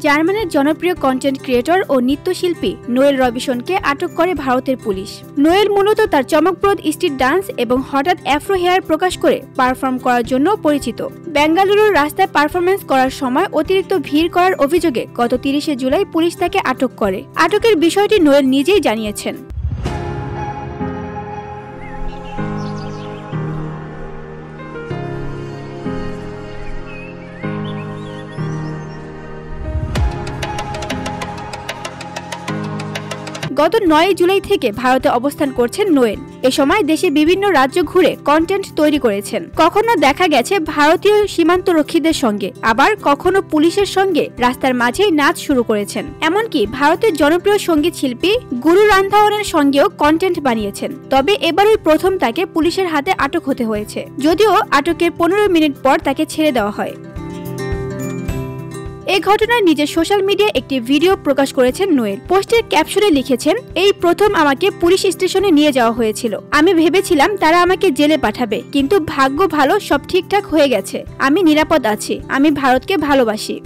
জার্মানির জনপ্রিয় content creator ও নৃত্যশিল্পী নোয়েল রবিসনকে আটক করে ভারতের পুলিশ। নোয়েল মূলত তার চমকপ্রদ স্ট্রিট ডান্স এবং হঠাৎ অ্যাফ্রো হেয়ার প্রকাশ করে পারফর্ম করার জন্য পরিচিত। বেঙ্গালুরুর রাস্তায় পারফরমেন্স করার সময় অতিরিক্ত ভিড় করার অভিযোগে গত 30 জুলাই পুলিশ তাকে আটক করে। আটকের বিষয়টি নোয়েল নিজেই জানিয়েছেন। গত 9 জুলাই থেকে ভারতে অবস্থান করছেন নোয়েল। এ সময় দেশে বিভিন্ন রাজ্য ঘুরে কন্টেন্ট তৈরি করেছেন। কখনো দেখা গেছে ভারতীয় সীমান্তরক্ষীদের সঙ্গে, আবার কখনো পুলিশের সঙ্গে রাস্তার মাঝেই নাচ শুরু করেছেন। এমনকি ভারতের জনপ্রিয় সঙ্গীত শিল্পী গুরু রান্ধাওয়ানের সঙ্গেও কন্টেন্ট বানিয়েছেন। তবে এবারই প্রথম তাকে পুলিশের হাতে আটক হতে হয়েছে, যদিও আটকের 15 মিনিট পর তাকে ছেড়ে দেওয়া হয়। এই ঘটনায় নিজের সোশ্যাল মিডিয়ায় একটি ভিডিও প্রকাশ করেছেন নোয়েল। পোস্টের ক্যাপশনে লিখেছেন, এই প্রথম আমাকে পুলিশ স্টেশনে নিয়ে যাওয়া হয়েছিল। আমি ভেবেছিলাম তারা আমাকে জেলে পাঠাবে, কিন্তু ভাগ্য ভালো, সব ঠিকঠাক হয়ে গেছে। আমি নিরাপদ আছি। আমি ভারতকে ভালোবাসি।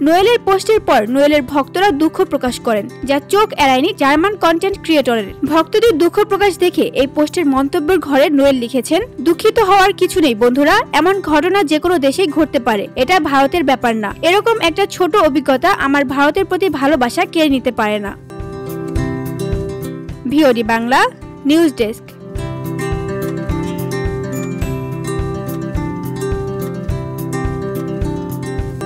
নোয়েলের পোস্টের পর নোয়েলের ভক্তরা দুঃখ প্রকাশ করেন, যা চোখ এড়ায়নি জার্মান কন্টেন্ট ক্রিয়েটরের। ভক্তদের দুঃখ প্রকাশ দেখে এই পোস্টের মন্তব্যের ঘরে নোয়েল লিখেছেন, দুঃখিত হওয়ার কিছু নেই বন্ধুরা, এমন ঘটনা যে কোনো দেশেই ঘটতে পারে। এটা ভারতের ব্যাপার না। এরকম একটা ছোট অভিজ্ঞতা আমার ভারতের প্রতি ভালোবাসা কেড়ে নিতে পারে না। VOD Bangla news desk.